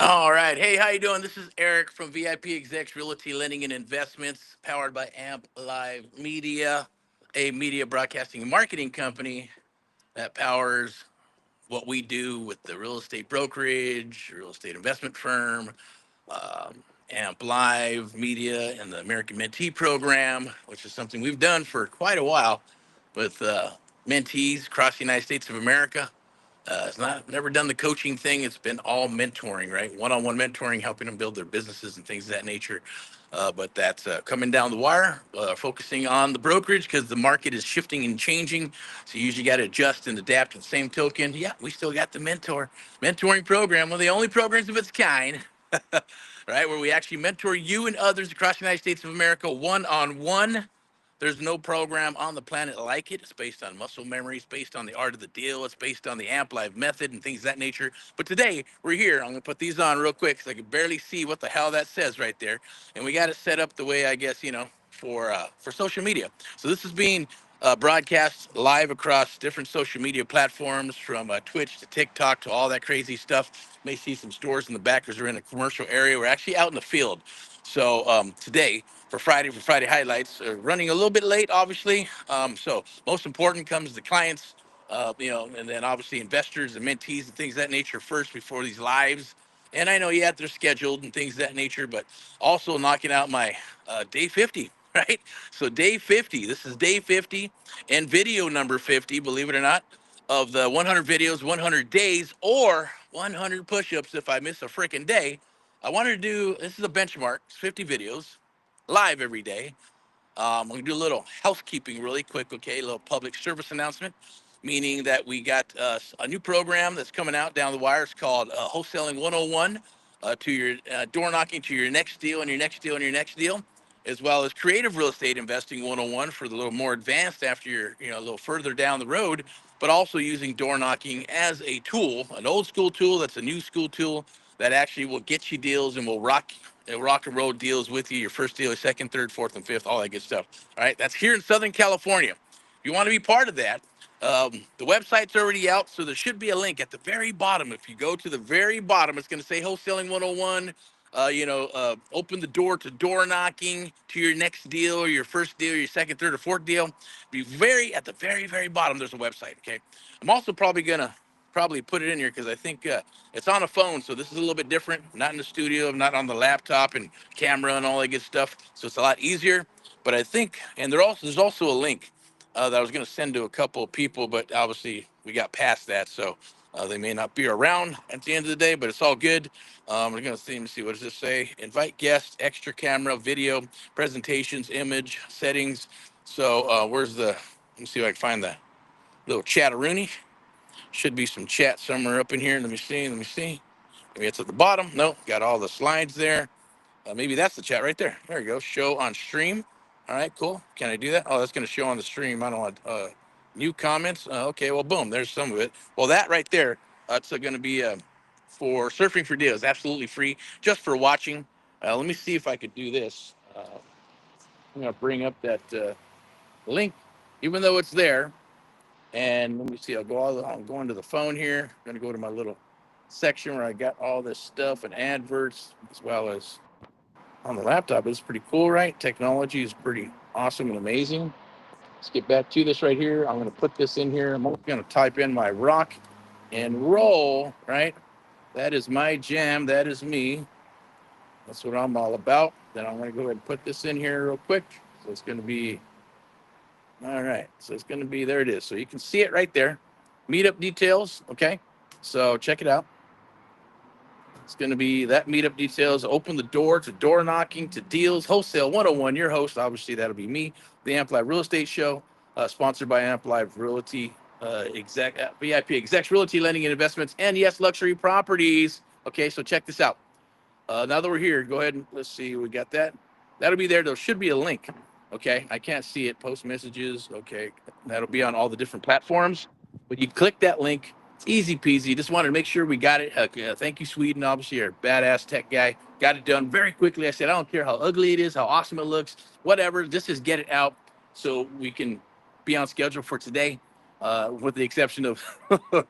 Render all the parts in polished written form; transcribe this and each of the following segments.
All right. Hey, how you doing? This is Eric from VIPeXecs Realty Lending and Investments, powered by Amp Live Media, a media broadcasting and marketing company that powers what we do with the real estate brokerage, real estate investment firm, Amp Live Media, and the American Mentee Program, which is something we've done for quite a while with mentees across the United States of America. It's not never done the coaching thing. It's been all mentoring, right? One-on-one mentoring, helping them build their businesses and things of that nature. But that's coming down the wire, focusing on the brokerage because the market is shifting and changing. So you usually got to adjust and adapt to the same token. Yeah, we still got the mentoring program, one of the only programs of its kind, right? Where we actually mentor you and others across the United States of America one-on-one. There's no program on the planet like it. It's based on muscle memory. It's based on the art of the deal. It's based on the Amp Live method and things of that nature. But today we're here. I'm going to put these on real quick because I can barely see what the hell that says right there. And we got it set up the way I guess for social media. So this is being broadcast live across different social media platforms, from Twitch to TikTok to all that crazy stuff. You may see some stores in the back because we're in a commercial area. We're actually out in the field. So today for Friday highlights, running a little bit late, obviously. So most important comes the clients, and then obviously investors and mentees and things of that nature first before these lives. And I know, yeah, they're scheduled and things of that nature, but also knocking out my day 50, right? So day 50, this is day 50 and video number 50, believe it or not, of the 100 videos, 100 days, or 100 push-ups if I miss a freaking day. I wanted to do, this is a benchmark, 50 videos, live every day. I'm going to do a little housekeeping really quick, okay? A little public service announcement, meaning that we got a new program that's coming out down the wire. It's called Wholesaling 101, to your door knocking to your next deal and your next deal and your next deal, as well as Creative Real Estate Investing 101 for the little more advanced after you're a little further down the road, but also using door knocking as a tool, an old school tool that's a new school tool that actually will get you deals and will rock and roll deals with you, your first deal, your second, third, fourth, and fifth, all that good stuff. All right, that's here in Southern California. If you want to be part of that, the website's already out, so there should be a link at the very bottom. If you go to the very bottom, it's going to say Wholesaling 101. Open the door to door knocking to your next deal, or your first deal, your second, third, or fourth deal. Be very at the very, very bottom. There's a website. Okay, I'm also probably gonna put it in here because I think it's on a phone, so this is a little bit different. I'm not in the studio, I'm not on the laptop and camera and all that good stuff, so it's a lot easier. But I think, and there's also a link that I was going to send to a couple of people, but obviously we got past that, so they may not be around at the end of the day, but it's all good. We're going to see. Let me see. What does this say? Invite guests, extra camera, video, presentations, image, settings. So where's the? Let me see if I can find the little chatteroony. Should be some chat somewhere up in here. Let me see. Let me see. Maybe it's at the bottom. No, got all the slides there. Maybe that's the chat right there. There you go. Show on stream. All right, cool. Can I do that? Oh, that's going to show on the stream. I don't want new comments. Okay, well, boom. There's some of it. Well, that right there, it's going to be for surfing for deals. Absolutely free, just for watching. Let me see if I could do this. I'm going to bring up that link, even though it's there. And let me see. I'm going to the phone here. I'm going to go to my little section where I got all this stuff and adverts, as well as on the laptop. It's pretty cool, right? Technology is pretty awesome and amazing. Let's get back to this right here. I'm going to put this in here. I'm going to type in my rock and roll, right? That is my jam. That is me. That's what I'm all about. Then I'm going to go ahead and put this in here real quick. So it's going to be, all right. So it's going to be, there it is. So you can see it right there. Meetup details. Okay. So check it out. It's going to be that meetup details. Open the door to door knocking to deals. Wholesale 101. Your host, obviously, that'll be me. The Amp Live Real Estate Show, sponsored by Amp Live Realty, VIPeXecs Realty Lending and Investments, and yes, luxury properties. Okay, so check this out. Now that we're here, go ahead and let's see. We got that. That'll be there. There should be a link. Okay, I can't see it. Post messages. Okay, that'll be on all the different platforms. But you click that link, it's easy peasy. Just wanted to make sure we got it. Thank you, Sweden. Obviously, you're a badass tech guy. Got it done very quickly. I said, I don't care how ugly it is, how awesome it looks, whatever. Just get it out so we can be on schedule for today, with the exception of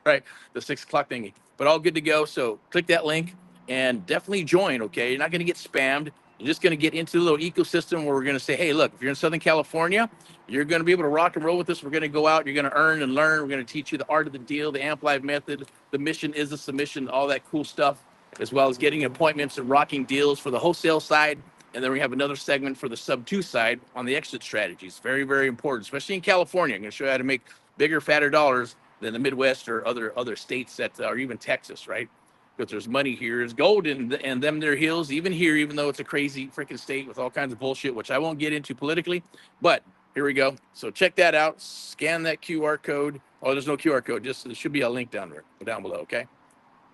right the 6 o'clock thingy. But all good to go. So click that link. and definitely join. Okay, you're not going to get spammed. You're just going to get into the little ecosystem where we're going to say, hey, look, if you're in Southern California, you're going to be able to rock and roll with us. We're going to go out. You're going to earn and learn. We're going to teach you the art of the deal, the Amp Live method, the mission is a submission, all that cool stuff, as well as getting appointments and rocking deals for the wholesale side. And then we have another segment for the sub two side on the exit strategies. Very, very important, especially in California. I'm going to show you how to make bigger, fatter dollars than the Midwest or other states that, or even Texas, right? Because there's money here, there's gold in them their hills, even here, even though it's a crazy freaking state with all kinds of bullshit, which I won't get into politically. But here we go. So check that out. Scan that QR code. Oh, there's no QR code. Just there should be a link down there, down below. Okay.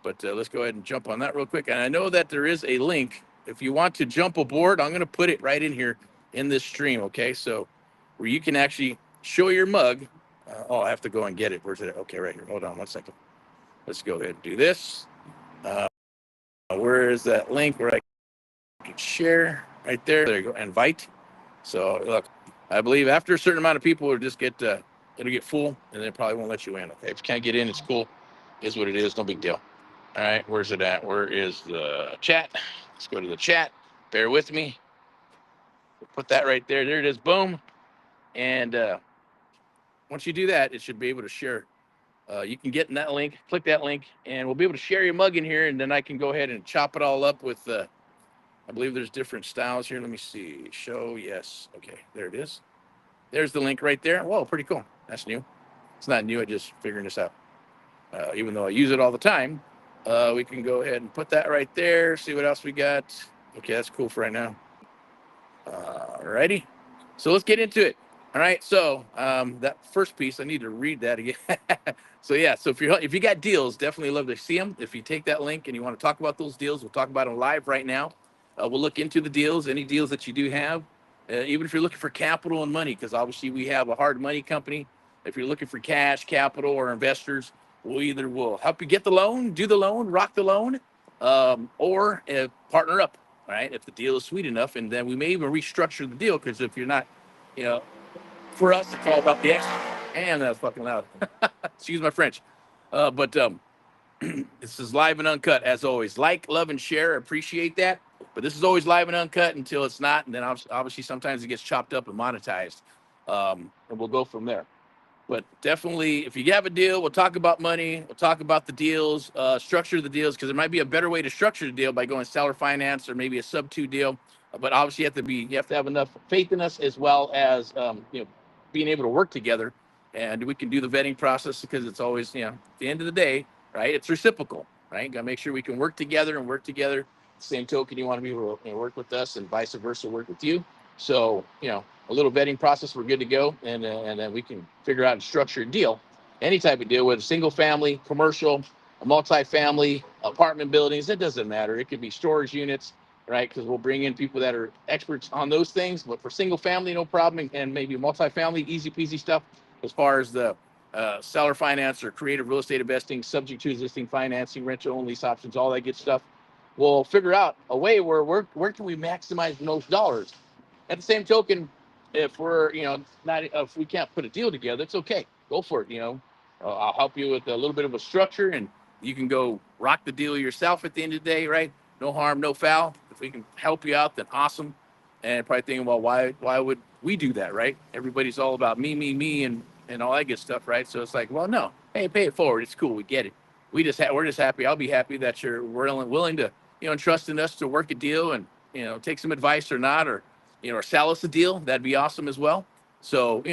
But let's go ahead and jump on that real quick. And I know that there is a link. If you want to jump aboard, I'm going to put it right in here in this stream. Okay. So where you can actually show your mug. Oh, I have to go and get it. Where's it? Okay, right here. Hold on 1 second. Let's go ahead and do this. Where is that link where I can share? Right there. There you go. Invite. So look, I believe after a certain amount of people, it'll just get it'll get full, and they probably won't let you in. Okay, if you can't get in, it's cool. Is what it is. No big deal. All right, where's it at? Where is the chat? Let's go to the chat. Bear with me. Put that right there. There it is. Boom. And once you do that, it should be able to share. You can get in that link, click that link, and we'll be able to share your mug in here, and then I can go ahead and chop it all up with, I believe there's different styles here. Let me see. Show, yes. Okay, there it is. There's the link right there. Whoa, pretty cool. That's new. It's not new. I just figuring this out. Even though I use it all the time, we can go ahead and put that right there. See what else we got. Okay, that's cool for right now. Alrighty. So let's get into it. All right. So that first piece, I need to read that again. So yeah. So if you got deals, definitely love to see them. If you take that link and you want to talk about those deals, we'll talk about them live right now. We'll look into the deals, any deals that you do have, even if you're looking for capital and money, because obviously we have a hard money company. If you're looking for cash, capital, or investors, we'll help you get the loan, do the loan, rock the loan, or partner up. All right, if the deal is sweet enough, and then we may even restructure the deal, because if you're not, you know, for us, it's all about the extra. And that's fucking loud. Excuse my French. But this is live and uncut, as always. Like, love, and share. Appreciate that. But this is always live and uncut until it's not. And then obviously sometimes it gets chopped up and monetized. And we'll go from there. But definitely, if you have a deal, we'll talk about money. We'll talk about the deals, structure the deals, because there might be a better way to structure the deal by going seller finance or maybe a sub two deal. But obviously, you have to have enough faith in us, as well as being able to work together, and we can do the vetting process, because it's always, at the end of the day, right? It's reciprocal, right? Got to make sure we can work together and work together. Same token, you want to be able to work with us, and vice versa, work with you. So a little vetting process, we're good to go, and then we can figure out and structure a deal, any type of deal, whether single family, commercial, a multi-family, apartment buildings. It doesn't matter. It could be storage units, right? Because we'll bring in people that are experts on those things. But for single family, no problem, and maybe multi-family, easy peasy stuff. As far as the seller finance or creative real estate investing, subject to existing financing, rental only lease options, all that good stuff, we'll figure out a way where can we maximize the most dollars. At the same token, if we're not, if we can't put a deal together, it's okay. Go for it. I'll help you with a little bit of a structure, and you can go rock the deal yourself at the end of the day, right? No harm, no foul. If we can help you out, then awesome. And probably thinking, well, why would we do that, right? Everybody's all about me, and all that good stuff, right? So it's like, well, no, hey, pay it forward. It's cool. We get it. We're just happy. I'll be happy that you're willing to entrust in us to work a deal, and take some advice or not, or sell us a deal. That'd be awesome as well. So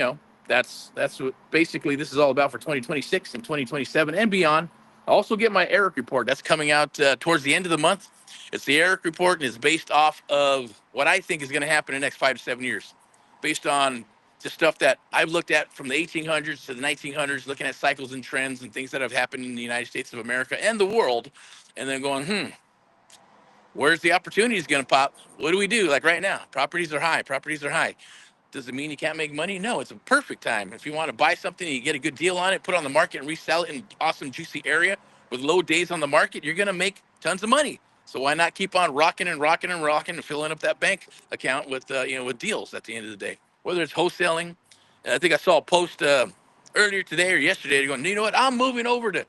that's what basically this is all about for 2026 and 2027 and beyond. I also get my Erick report that's coming out towards the end of the month. It's the Erick report, and it's based off of what I think is going to happen in the next 5 to 7 years, based on the stuff that I've looked at from the 1800s to the 1900s, looking at cycles and trends and things that have happened in the United States of America and the world, and then going, where's the opportunities going to pop? What do we do? Like right now, properties are high. Properties are high. Does it mean you can't make money? No, it's a perfect time. If you want to buy something and you get a good deal on it, put it on the market and resell it in an awesome, juicy area with low days on the market, you're going to make tons of money. So why not keep on rocking and rocking and rocking and filling up that bank account with, with deals at the end of the day, whether it's wholesaling. And I think I saw a post earlier today or yesterday going, you know what? I'm moving over to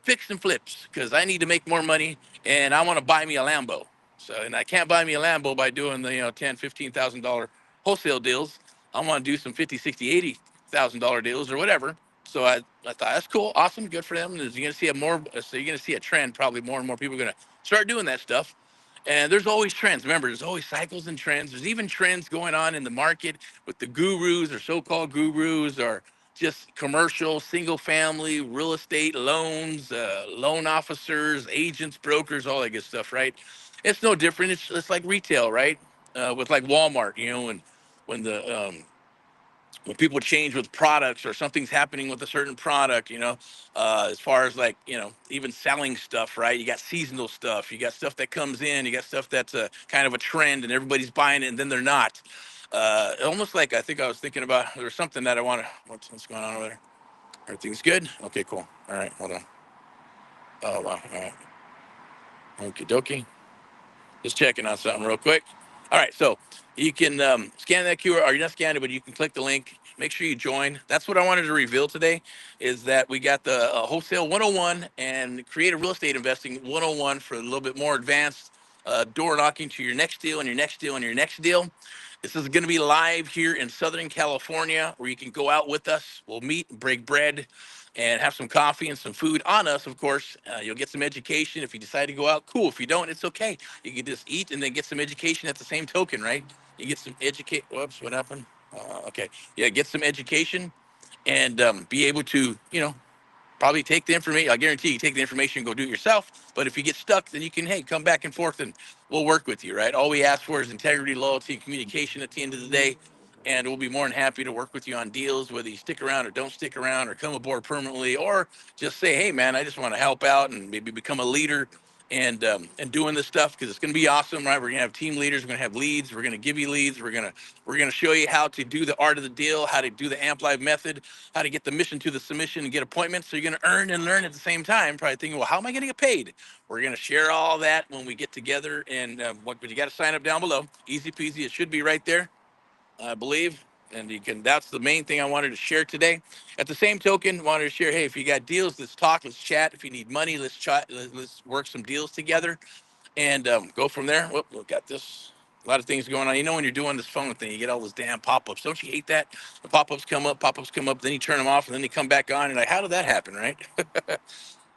fix and flips because I need to make more money and I want to buy me a Lambo. So, and I can't buy me a Lambo by doing the, $10,000, $15,000 wholesale deals. I want to do some 50, 60, $80,000 deals or whatever. So I thought that's cool, awesome, good for them. You're gonna see so you're gonna see a trend. Probably more and more people are gonna start doing that stuff. And there's always trends. Remember, there's always cycles and trends. There's even trends going on in the market with the gurus or so-called gurus or just commercial, single family, real estate loans, loan officers, agents, brokers, all that good stuff, right? It's no different. It's like retail, right? With like Walmart, and when the when people change with products or something's happening with a certain product, as far as like, even selling stuff, right? You got seasonal stuff, you got stuff that comes in, you got stuff that's a kind of a trend and everybody's buying it and then they're not. Almost like I think I was thinking about there's something that I want to, what's going on over there? Everything's good? Okay, cool. All right, hold on. Oh, wow. All right. Okie dokie. Just checking on something real quick. All right, so you can scan that QR, or you're not scanning it, but you can click the link. Make sure you join. That's what I wanted to reveal today, is that we got the wholesale 101 and creative real estate investing 101 for a little bit more advanced door knocking to your next deal and your next deal and your next deal. This is going to be live here in Southern California, where you can go out with us. We'll meet, break bread, and have some coffee and some food on us, of course. You'll get some education. If you decide to go out, cool. If you don't, it's okay. You can just eat and then get some education at the same token, right? You get some educate. Whoops, what happened? Okay. Yeah, get some education and be able to, probably take the information. I guarantee you take the information and go do it yourself. But if you get stuck, then you can, hey, come back and forth and we'll work with you, right? All we ask for is integrity, loyalty, and communication at the end of the day. And we'll be more than happy to work with you on deals, whether you stick around or don't stick around or come aboard permanently, or just say, hey, man, I just want to help out and maybe become a leader and doing this stuff because it's going to be awesome, right? We're going to have team leaders, we're going to have leads, we're going to give you leads, we're going to show you how to do the art of the deal, how to do the Amp Live method, how to get the mission to the submission and get appointments. So you're going to earn and learn at the same time. Probably thinking, well, how am I going to get paid? We're going to share all that when we get together. And but you got to sign up down below. Easy peasy. It should be right there, I believe. And you can. That's the main thing I wanted to share today. At the same token, wanted to share. Hey, if you got deals, let's talk. Let's chat. If you need money, let's chat. Let's work some deals together and go from there. Whoop, we got this. A lot of things going on. When you're doing this phone thing, you get all those damn pop-ups. Don't you hate that? The pop-ups come up, then you turn them off, and then they come back on. And like, how did that happen, right?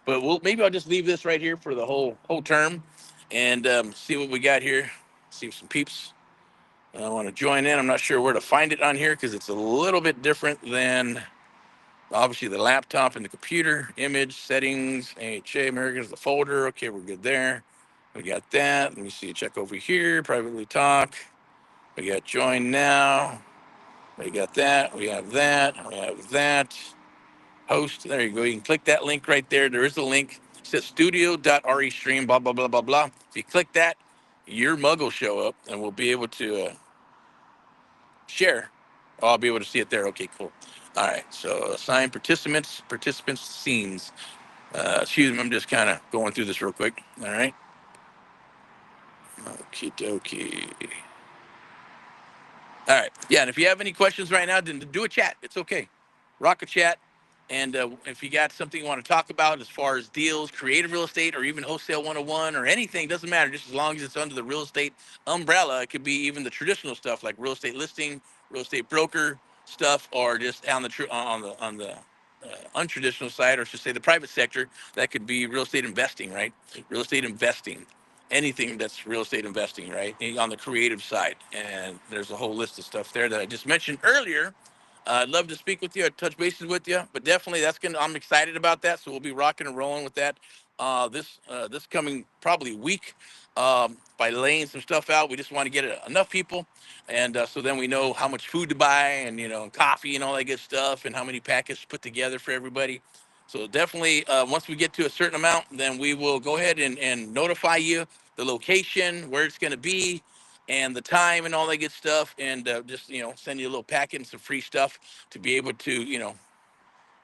But maybe I'll just leave this right here for the whole term, and see what we got here. See if some peeps want to join in. I'm not sure where to find it on here because it's a little bit different than obviously the laptop and the computer. Image settings, AHA, Americans, the folder. Okay, we're good there. We got that. Let me see. Check over here. Privately talk. We got join now. We got that. We have that. We have that. Host. There you go. You can click that link right there. There is a link. It says studio.restream, blah, blah, blah, blah, blah. If you click that, your mug will show up and we'll be able to share. Oh, I'll be able to see it there. Okay, cool. All right. So assign participants scenes. Excuse me. I'm just kind of going through this real quick. All right. Okie dokie. All right. Yeah. And if you have any questions right now, then do a chat. It's okay. Rock a chat. And if you got something you want to talk about as far as deals, creative real estate, or even wholesale 101 or anything, doesn't matter. Just as long as it's under the real estate umbrella, it could be even the traditional stuff like real estate listing, real estate broker stuff, or just on the untraditional side, or I should say the private sector, that could be real estate investing, right? Real estate investing, anything that's real estate investing, right? On the creative side. And there's a whole list of stuff there that I just mentioned earlier. I'd love to speak with you, I'd touch bases with you, but definitely I'm excited about that. So we'll be rocking and rolling with that this coming probably week by laying some stuff out. We just want to get enough people. And so then we know how much food to buy and, coffee and all that good stuff and how many packets to put together for everybody. So definitely once we get to a certain amount, then we will go ahead and notify you the location, where it's going to be, and the time and all that good stuff, and just send you a little packet and some free stuff to be able to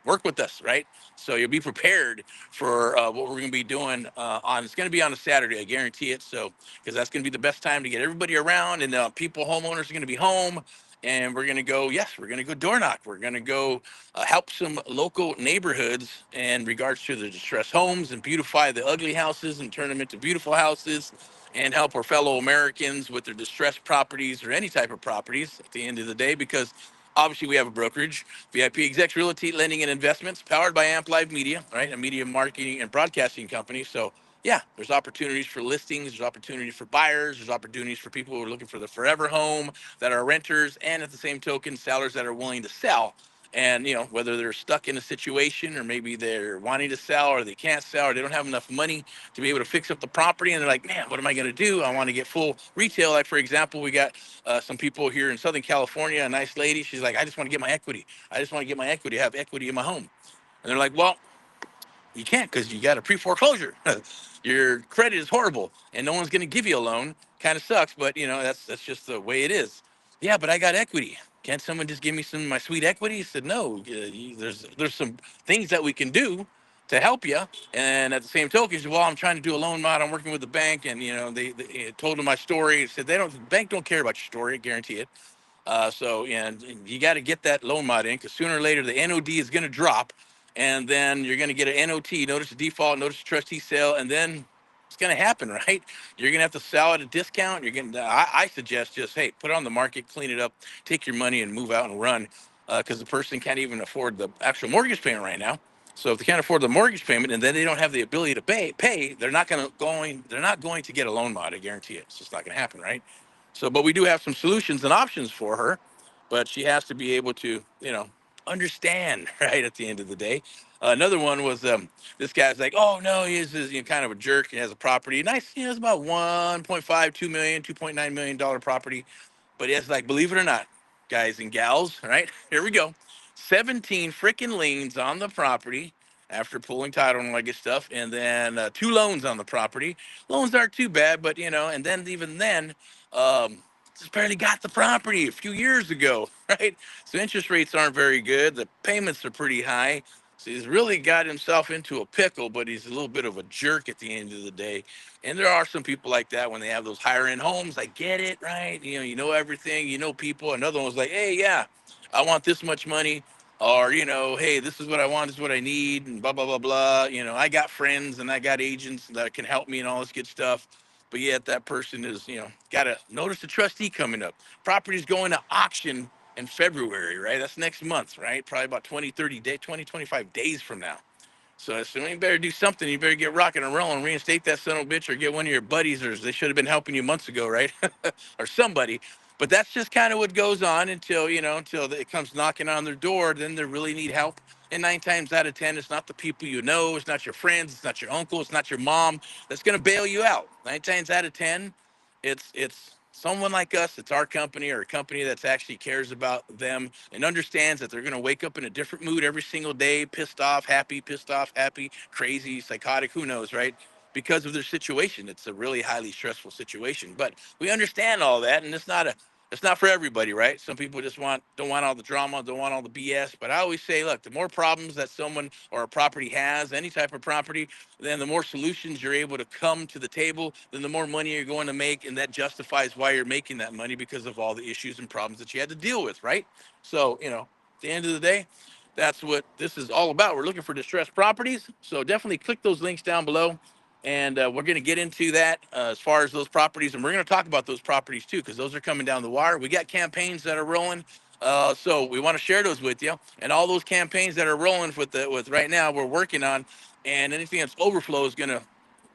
work with us, right? So you'll be prepared for what we're going to be doing it's going to be on a Saturday, I guarantee it. So because that's going to be the best time to get everybody around, and homeowners are going to be home, and we're going to go, yes, we're going to go door knock. We're going to go help some local neighborhoods in regards to the distressed homes and beautify the ugly houses and turn them into beautiful houses, and help our fellow Americans with their distressed properties or any type of properties at the end of the day, because obviously we have a brokerage, VIPeXecs Realty Lending and Investments, powered by Amp Live Media, right? A media marketing and broadcasting company. So yeah, there's opportunities for listings, there's opportunities for buyers, there's opportunities for people who are looking for the forever home, that are renters, and at the same token, sellers that are willing to sell. And whether they're stuck in a situation, or maybe they're wanting to sell, or they can't sell, or they don't have enough money to be able to fix up the property, and they're like, man, what am I going to do? I want to get full retail. Like, for example, we got some people here in Southern California, a nice lady. She's like, I just want to get my equity. I just want to get my equity, have equity in my home. And they're like, well, you can't, because you got a pre-foreclosure. Your credit is horrible, and no one's going to give you a loan. Kind of sucks, but that's just the way it is. Yeah, but I got equity. Can't someone just give me some of my sweet equity? He said, no. There's some things that we can do to help you. And at the same token, he said, well, I'm trying to do a loan mod. I'm working with the bank, and they told him my story. He said, the bank don't care about your story. I guarantee it. And you got to get that loan mod in, because sooner or later the NOD is going to drop, and then you're going to get an NOT, notice of default, notice of trustee sale, and then it's going to happen, right? You're going to have to sell at a discount. You're going to, I suggest just, hey, put it on the market, clean it up, take your money and move out and run, because the person can't even afford the actual mortgage payment right now. So if they can't afford the mortgage payment, and then they don't have the ability to pay, they're not going to get a loan mod. I guarantee it. It's just not going to happen, right? So, but we do have some solutions and options for her, but she has to be able to, understand, right? At the end of the day, another one was this guy's like, oh no, he's kind of a jerk. He has a property, nice, it's about 1.5, 2 million, $2.9 million property, but it's like, believe it or not, guys and gals, right? Here we go. 17 freaking liens on the property after pulling title and all that good stuff. And then two loans on the property. Loans aren't too bad, but and then even then, just barely got the property a few years ago, right? So interest rates aren't very good. The payments are pretty high. So he's really got himself into a pickle, but he's a little bit of a jerk at the end of the day. And there are some people like that when they have those higher end homes. I get it, right? You know everything, people. Another one was like, hey, yeah, I want this much money. Or, hey, this is what I want, this is what I need, and blah, blah, blah, blah. I got friends and I got agents that can help me and all this good stuff. But yet that person is, got a notice the trustee coming up. Property's going to auction in February, right? That's next month, right? Probably about 20, 30 days, 20, 25 days from now. So you better do something. You better get rocking and rolling, reinstate that son of a bitch, or get one of your buddies, or they should have been helping you months ago, right? Or somebody. But that's just kind of what goes on until it comes knocking on their door. Then they really need help. And 9 times out of 10, it's not the people you know, it's not your friends, it's not your uncle, it's not your mom that's going to bail you out. 9 times out of 10, it's someone like us. It's our company, or a company that's actually cares about them and understands that they're going to wake up in a different mood every single day, pissed off, happy, crazy, psychotic, who knows, right? Because of their situation. It's a really highly stressful situation. But we understand all that, and it's not for everybody, right? Some people just don't want all the drama, don't want all the BS. But I always say, look, the more problems that someone or a property has, any type of property, then the more solutions you're able to come to the table, then the more money you're going to make, and that justifies why you're making that money, because of all the issues and problems that you had to deal with, right? So, at the end of the day, that's what this is all about. We're looking for distressed properties, so definitely click those links down below, and we're going to get into that as far as those properties, and we're going to talk about those properties too, because those are coming down the wire. We got campaigns that are rolling, so we want to share those with you, and all those campaigns that are rolling with right now, we're working on, and anything that's overflow is going to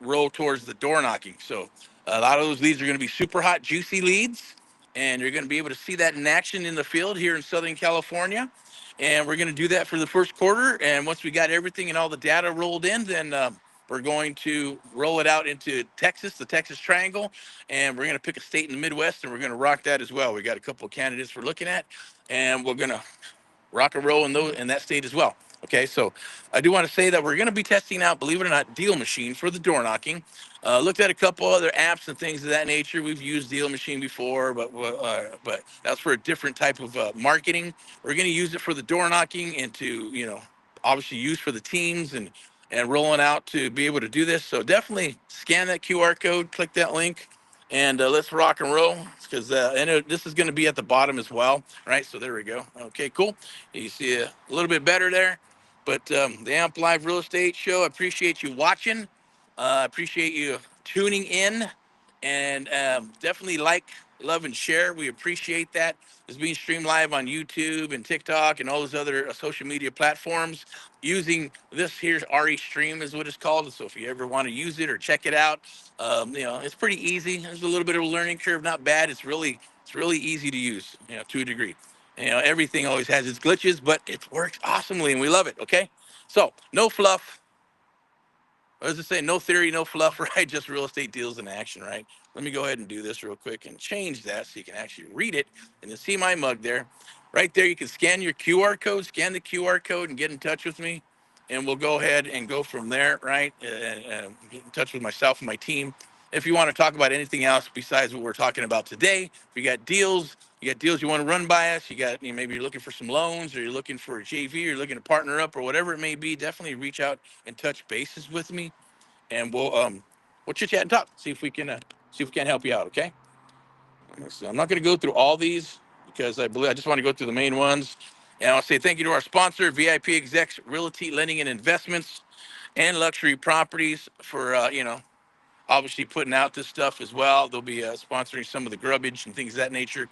roll towards the door knocking. So a lot of those leads are going to be super hot, juicy leads, and you're going to be able to see that in action in the field here in Southern California. And we're going to do that for the first quarter. And once we got everything and all the data rolled in, then we're going to roll it out into Texas, the Texas Triangle, and we're going to pick a state in the Midwest, and we're going to rock that as well. We got a couple of candidates we're looking at, and we're going to rock and roll in that state as well. Okay, so I do want to say that we're going to be testing out, believe it or not, Deal Machine for the door knocking. Looked at a couple other apps and things of that nature. We've used Deal Machine before, but that's for a different type of marketing. We're going to use it for the door knocking, and to obviously use for the teams and rolling out to be able to do this. So definitely scan that QR code, click that link, And let's rock and roll because this is going to be at the bottom as well, right? So there we go. Okay, cool. You see a little bit better there. But the Amp Live Real Estate Show, I appreciate you watching. Appreciate you tuning in. And definitely like, love, and share. We appreciate that. It's being streamed live on YouTube and TikTok and all those other social media platforms. Using this here's RE Stream is what it's called. So if you ever want to use it or check it out, it's pretty easy. There's a little bit of a learning curve, not bad. It's really easy to use, to a degree. Everything always has its glitches, but it works awesomely, and we love it. Okay, so no fluff. What does it say? No theory, no fluff, right? Just real estate deals in action, right? Let me go ahead and do this real quick and change that so you can actually read it and you see my mug there. Right there, you can scan your QR code, scan the QR code and get in touch with me. And we'll go ahead and go from there, right? Get in touch with myself and my team. If you want to talk about anything else besides what we're talking about today, if you got deals you want to run by us, maybe you're looking for some loans or you're looking for a JV, or you're looking to partner up or whatever it may be, definitely reach out and touch bases with me, and we'll chit chat and talk. See if we can help you out. Okay. So I'm not going to go through all these because I just want to go through the main ones. And I'll say thank you to our sponsor, VIPeXecs Realty Lending and Investments and Luxury Properties for obviously putting out this stuff as well. They'll be sponsoring some of the grubbage and things of that nature,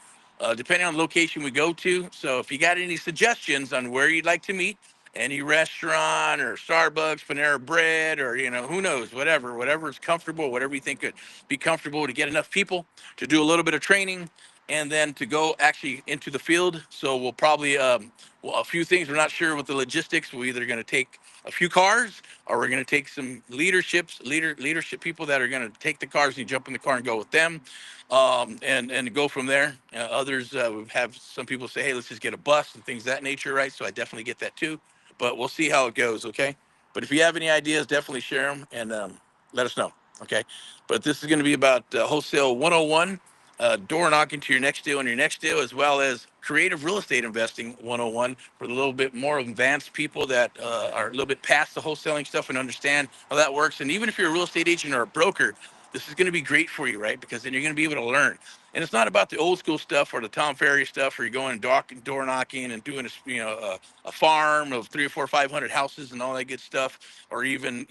depending on the location we go to. So if you got any suggestions on where you'd like to meet, any restaurant or Starbucks, Panera Bread, or who knows, whatever is comfortable, whatever you think could be comfortable to get enough people to do a little bit of training and then to go actually into the field. So we'll probably a few things. We're not sure with the logistics. We're either going to take a few cars, or we're going to take some leadership people that are going to take the cars and jump in the car and go with them, and go from there. Others, we have some people say, hey, let's just get a bus and things of that nature, right? So I definitely get that too, but we'll see how it goes. Okay. But if you have any ideas, definitely share them and let us know. Okay. But this is going to be about wholesale 101, door knocking to your next deal and your next deal, as well as creative real estate investing 101 for the little bit more advanced people that are a little bit past the wholesaling stuff and understand how that works. And even if you're a real estate agent or a broker, this is going to be great for you, right? Because then you're going to be able to learn. And it's not about the old school stuff or the Tom Ferry stuff, where you're going and door knocking and doing a farm of 300 or 400, 500 houses and all that good stuff, or even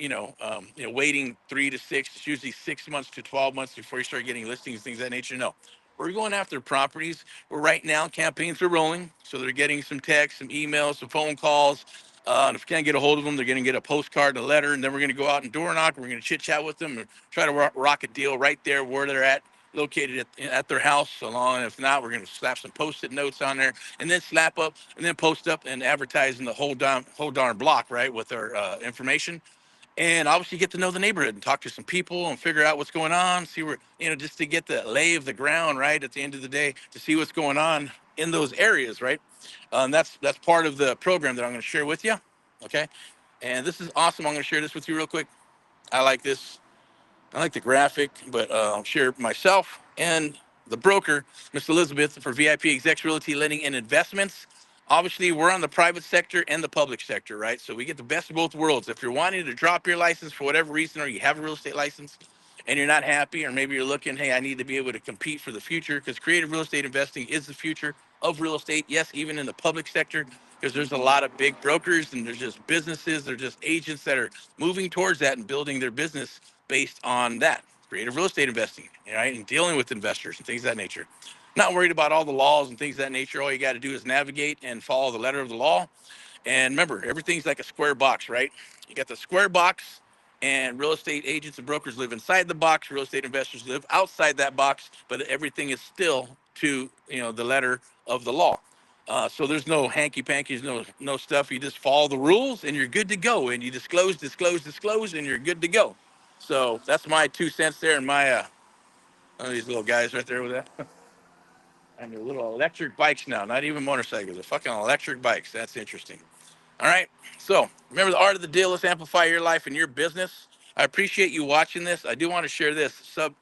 waiting 3 to 6, it's usually 6 months to 12 months before you start getting listings, things of that nature. No, we're going after properties where right now campaigns are rolling, so they're getting some texts, some emails, some phone calls. And if you can't get a hold of them, they're going to get a postcard, a letter, and then we're going to go out and door knock. We're going to chit chat with them and try to rock a deal right there where they're at, located at their house. So long, and if not, we're going to slap some post-it notes on there, and then slap up, and then post up and advertise in the whole darn block, right, with our information. And obviously get to know the neighborhood and talk to some people and figure out what's going on, see where, just to get the lay of the ground, right, at the end of the day, to see what's going on in those areas, right? That's part of the program that I'm going to share with you. Okay. And this is awesome. I'm going to share this with you real quick. I like this. I like the graphic, but I'll share myself and the broker, Miss Elizabeth, for VIPeXecs Realty Lending and Investments. Obviously, we're on the private sector and the public sector, right? So we get the best of both worlds. If you're wanting to drop your license for whatever reason, or you have a real estate license and you're not happy, or maybe you're looking, hey, I need to be able to compete for the future, because creative real estate investing is the future of real estate. Yes, even in the public sector, because there's a lot of big brokers and there's just businesses, there's just agents that are moving towards that and building their business based on that creative real estate investing, right, and dealing with investors and things of that nature. Not worried about all the laws and things of that nature. All you got to do is navigate and follow the letter of the law. And remember, everything's like a square box, right? You got the square box, and real estate agents and brokers live inside the box. Real estate investors live outside that box, but everything is still to the letter of the law. So there's no hanky pankies, no stuff. You just follow the rules, and you're good to go. And you disclose, and you're good to go. So that's my 2 cents there, and my these little guys right there with that. And they're little electric bikes now, not even motorcycles. They're fucking electric bikes. That's interesting. All right. So remember, the art of the deal. Let's amplify your life and your business. I appreciate you watching this. I do want to share this sub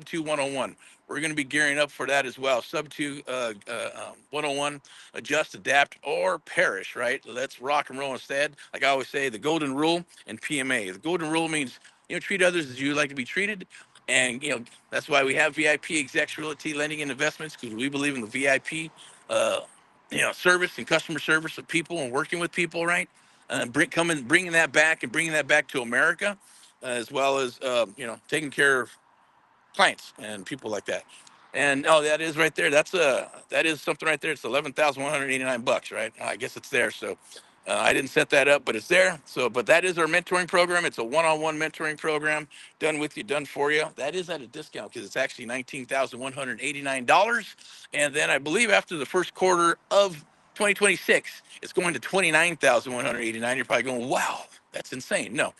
2 101. We're going to be gearing up for that as well. Sub 2 101, adjust, adapt, or perish, right? Let's rock and roll instead. Like I always say, the golden rule and PMA. The golden rule means, treat others as you like to be treated. And, that's why we have VIP Execs Realty Lending and Investments, because we believe in the VIP, uh, service and customer service of people and working with people, right? Bringing that back and bringing that back to America, as well as, taking care of clients and people like that. And that is right there. That is something right there. It's $11,189, right? I guess it's there. So I didn't set that up, but it's there. So, but that is our mentoring program. It's a one-on-one mentoring program, done with you, done for you. That is at a discount because it's actually $19,189. And then I believe after the first quarter of 2026, it's going to 29,189. You're probably going, wow, that's insane. No,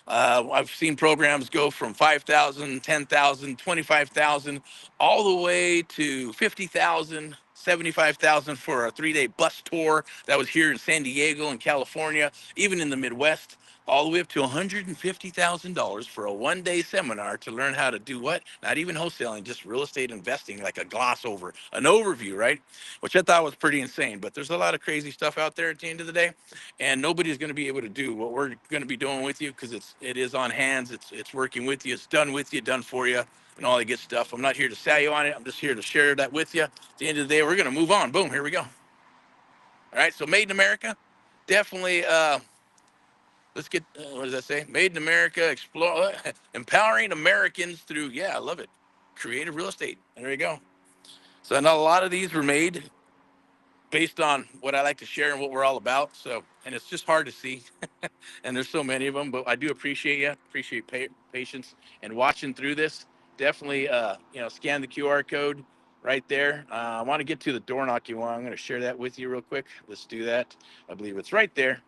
I've seen programs go from 5,000, 10,000, 25,000, all the way to 50,000, 75,000 for a 3-day bus tour that was here in San Diego and California, even in the Midwest, all the way up to $150,000 for a 1-day seminar to learn how to do what? Not even wholesaling, just real estate investing, like a gloss over, an overview, right? Which I thought was pretty insane. But there's a lot of crazy stuff out there at the end of the day, and nobody's going to be able to do what we're going to be doing with you because it is on hands. It's working with you. It's done with you, done for you, and all that good stuff. I'm not here to sell you on it. I'm just here to share that with you. At the end of the day, we're going to move on. Boom, here we go. All right, so Made in America, definitely. Let's get, what does that say? Made in America, explore, empowering Americans through, yeah, I love it. Creative real estate. There you go. So I know a lot of these were made based on what I like to share and what we're all about. So, and it's just hard to see. And there's so many of them, but I do appreciate you, appreciate patience and watching through this. Definitely, scan the QR code right there. I want to get to the door knocking one. I'm going to share that with you real quick. Let's do that. I believe it's right there.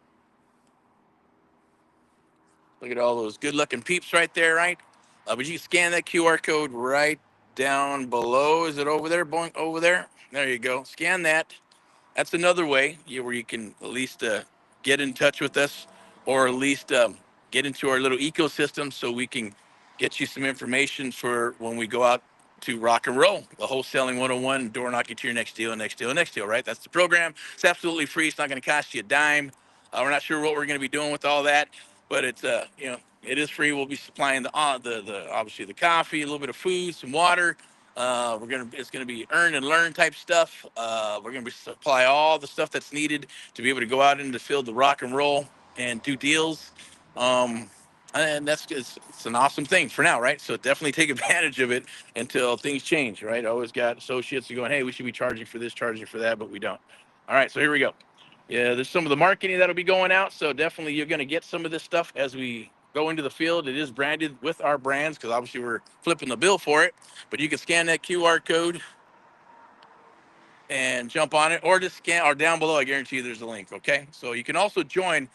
Look at all those good looking peeps right there, right? But you can scan that QR code right down below. Is it over there? Boing, over there. There you go. Scan that. That's another way where you can at least get in touch with us, or at least get into our little ecosystem so we can get you some information for when we go out to rock and roll the wholesaling 101, door knocking to your next deal, next deal, next deal, right? That's the program. It's absolutely free. It's not going to cost you a dime. We're not sure what we're going to be doing with all that, but it's it is free. We'll be supplying the obviously the coffee, a little bit of food, some water. It's gonna be earn and learn type stuff. We're gonna supply all the stuff that's needed to be able to go out into the field to rock and roll and do deals. Um, and it's an awesome thing for now, right? So definitely take advantage of it until things change, right? I always got associates who are going, hey, we should be charging for this, charging for that, but we don't. All right, so here we go. Yeah, there's some of the marketing that'll be going out. So definitely you're going to get some of this stuff as we go into the field. It is branded with our brands because obviously we're flipping the bill for it. But you can scan that QR code and jump on it, or just scan, or down below, I guarantee you there's a link. Okay. So you can also join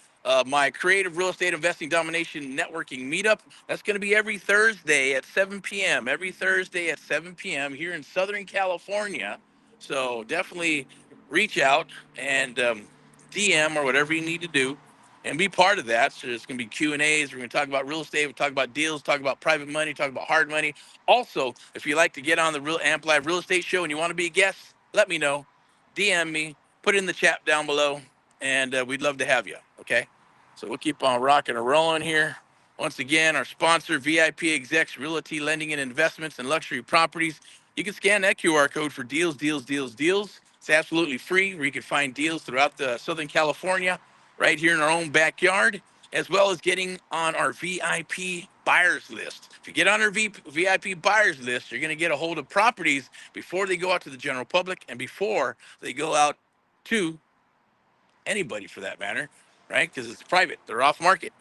my creative real estate investing domination networking meetup. That's going to be every Thursday at 7 p.m. Every Thursday at 7 p.m. here in Southern California. So definitely reach out and DM or whatever you need to do and be part of that. So there's going to be Q&As. We're going to talk about real estate. We'll talk about deals, talk about private money, talk about hard money. Also, if you like to get on the Real Amp Live Real Estate Show and you want to be a guest, let me know. DM me, put it in the chat down below, and we'd love to have you. Okay. So we'll keep on rocking and rolling here. Once again, our sponsor, VIPeXecs Realty Lending and Investments and Luxury Properties. You can scan that QR code for deals, deals, deals, deals. It's absolutely free, where you can find deals throughout the Southern California, right here in our own backyard, as well as getting on our VIP buyers list. If you get on our VIP buyers list, you're going to get a hold of properties before they go out to the general public and before they go out to anybody for that matter, right? Because it's private, they're off market.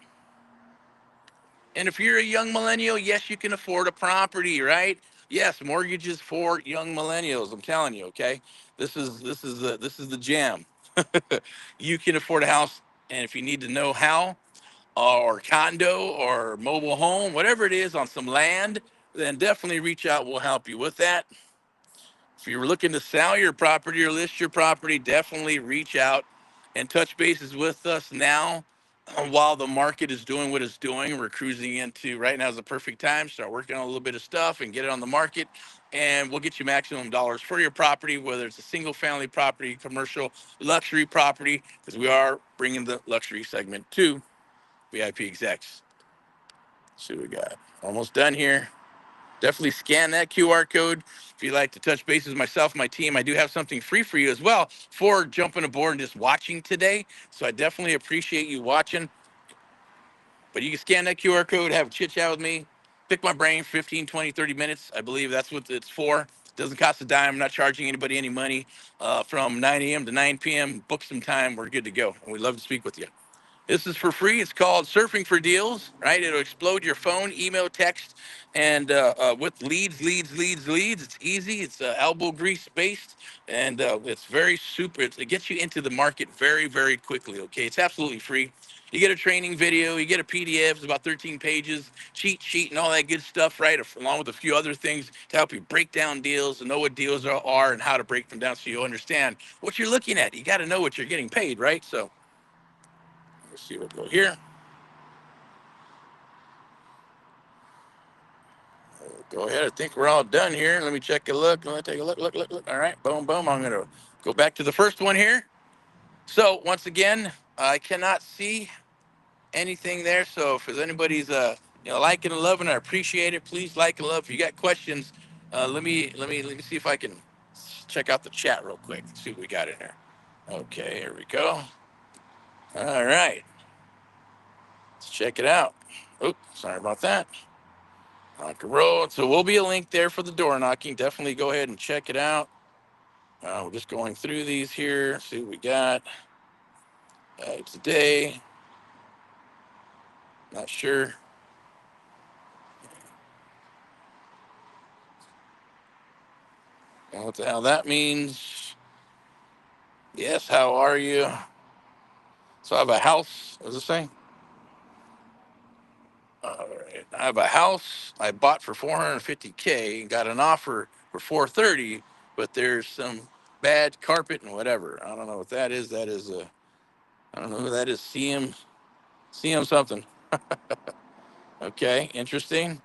And if you're a young millennial, yes, you can afford a property, right? Yes, mortgages for young millennials. I'm telling you, okay. This is the jam. You can afford a house, and if you need to know how, or condo or mobile home, whatever it is, on some land, then definitely reach out. We'll help you with that. If you're looking to sell your property or list your property, definitely reach out and touch bases with us now. While the market is doing what it's doing, we're cruising into right now is the perfect time. Start working on a little bit of stuff and get it on the market, and we'll get you maximum dollars for your property, whether it's a single family property, commercial, luxury property, because we are bringing the luxury segment to VIPeXecs. See what we got. Almost done here. definitely scan that QR code. If you'd like to touch base with myself, my team, I do have something free for you as well for jumping aboard and just watching today. So I definitely appreciate you watching. But you can scan that QR code, have a chit chat with me, pick my brain 15, 20, 30 minutes. I believe that's what it's for. It doesn't cost a dime. I'm not charging anybody any money. From 9 a.m. to 9 p.m., book some time. We're good to go. And we'd love to speak with you. This is for free. It's called Surfing for Deals, right? It'll explode your phone, email, text, and with leads. It's easy. It's elbow grease based, and it's very super. It gets you into the market very, very quickly, okay? It's absolutely free. You get a training video, you get a PDF, it's about 13 pages, cheat sheet, and all that good stuff, right? Along with a few other things to help you break down deals and know what deals are and how to break them down so you understand what you're looking at. You got to know what you're getting paid, right? So let's see what we'll go here. Go ahead. I think we're all done here. Let me check a look. Let me take a look. All right. Boom, boom. I'm going to go back to the first one here. So once again, I cannot see anything there. So if there's anybody's, liking and loving, I appreciate it. Please like and love. If you got questions, let me see if I can check out the chat real quick. See what we got in here. Okay. Here we go. All right. Let's check it out. Oops. Sorry about that. Rock and roll. So will be a link there for the door knocking. Definitely go ahead and check it out. We're just going through these here. See what we got today. Not sure. What the hell that means. Yes, how are you? So I have a house. What does it say? All right. I have a house I bought for 450K and got an offer for 430, but there's some bad carpet and whatever. I don't know what that is. That is I don't know who that is. CM something. Okay, interesting.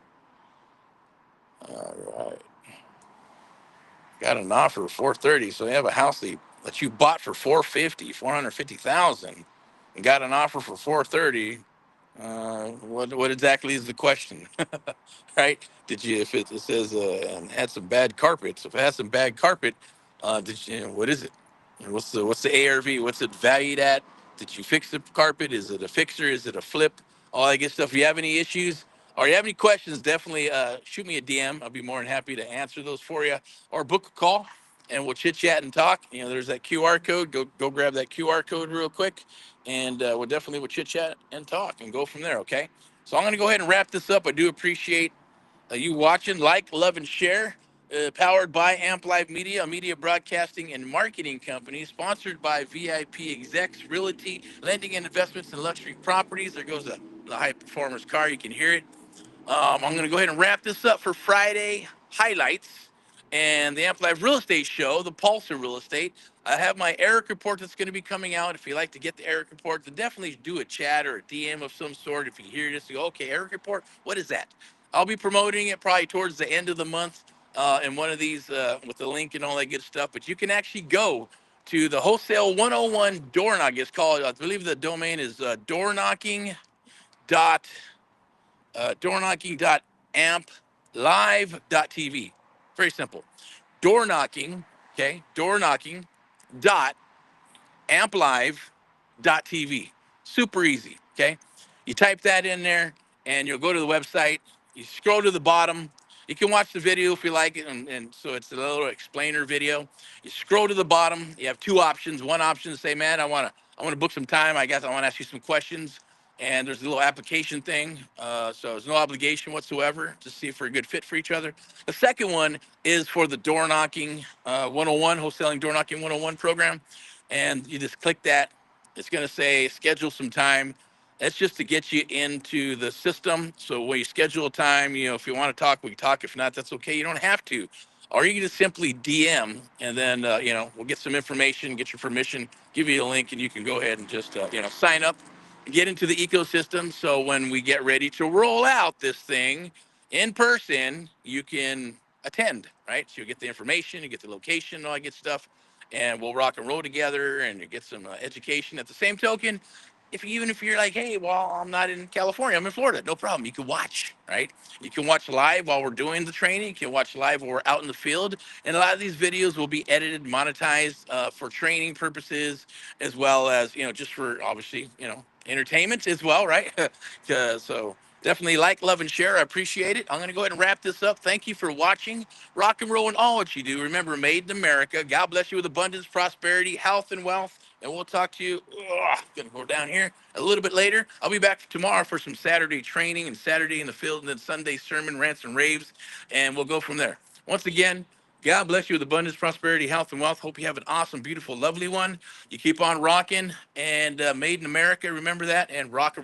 All right. Got an offer for 430. So they have a house that you bought for 450,000 and got an offer for 430. What exactly is the question? Right? Did you, if it says and had some bad carpet, so if it has some bad carpet, what is it? What's the ARV? What's it valued at? Did you fix the carpet? Is it a fixer? Is it a flip? All that good stuff. If you have any issues or you have any questions, definitely shoot me a DM. I'll be more than happy to answer those for you, or book a call and we'll chit chat and talk. There's that QR code. Go grab that QR code real quick, and we'll chit chat and talk and go from there. Okay. So I'm going to go ahead and wrap this up. I do appreciate you watching. Like, love, and share. Powered by Amp Live Media, a media broadcasting and marketing company, sponsored by VIPeXecs, Realty, lending and investments in luxury properties. There goes the high performance car. You can hear it. I'm going to go ahead and wrap this up for Friday highlights and the Amp Live Real Estate Show, the Pulse of Real Estate. I have my Erick report that's going to be coming out. If you like to get the Erick report, then definitely do a chat or a DM of some sort. If you hear this, you go, okay, Erick report, what is that? I'll be promoting it probably towards the end of the month in one of these with the link and all that good stuff. But you can actually go to the Wholesale 101 Door Knock. It's called, I believe the domain is doorknocking dot doorknocking.amplive.tv. Very simple. Door knocking, okay? Door knocking dot amplive.tv. Super easy, okay? You type that in there and you'll go to the website. You scroll to the bottom. You can watch the video if you like it, and so it's a little explainer video. You scroll to the bottom. You have two options. One option is say, man, I want to book some time. I want to ask you some questions. And there's a little application thing. So there's no obligation whatsoever to see if we're a good fit for each other. The second one is for the door knocking 101, wholesaling door knocking 101 program. And you just click that. It's going to say schedule some time. That's just to get you into the system. So when you schedule a time, if you want to talk, we can talk. If not, that's okay. You don't have to. Or you can just simply DM, and then we'll get some information, get your permission, give you a link, and you can go ahead and just sign up, get into the ecosystem. So when we get ready to roll out this thing in person, you can attend, right? So you get the information, you get the location, all that good stuff, and we'll rock and roll together, and you get some education. At the same token, even if you're like, hey, well, I'm not in California, I'm in Florida, no problem. You can watch, right? You can watch live while we're doing the training. You can watch live while we're out in the field. And a lot of these videos will be edited, monetized for training purposes, as well as, just for obviously, entertainment as well, right? So definitely like, love, and share. I appreciate it. I'm going to go ahead and wrap this up. Thank you for watching. Rock and roll in all what you do. Remember, made in America. God bless you with abundance, prosperity, health, and wealth. And we'll talk to you. Gonna go down here a little bit later. I'll be back tomorrow for some Saturday training and Saturday in the field, and then Sunday sermon, rants, and raves. And we'll go from there. Once again, God bless you with abundance, prosperity, health, and wealth. Hope you have an awesome, beautiful, lovely one. You keep on rocking, and made in America. Remember that, and rock.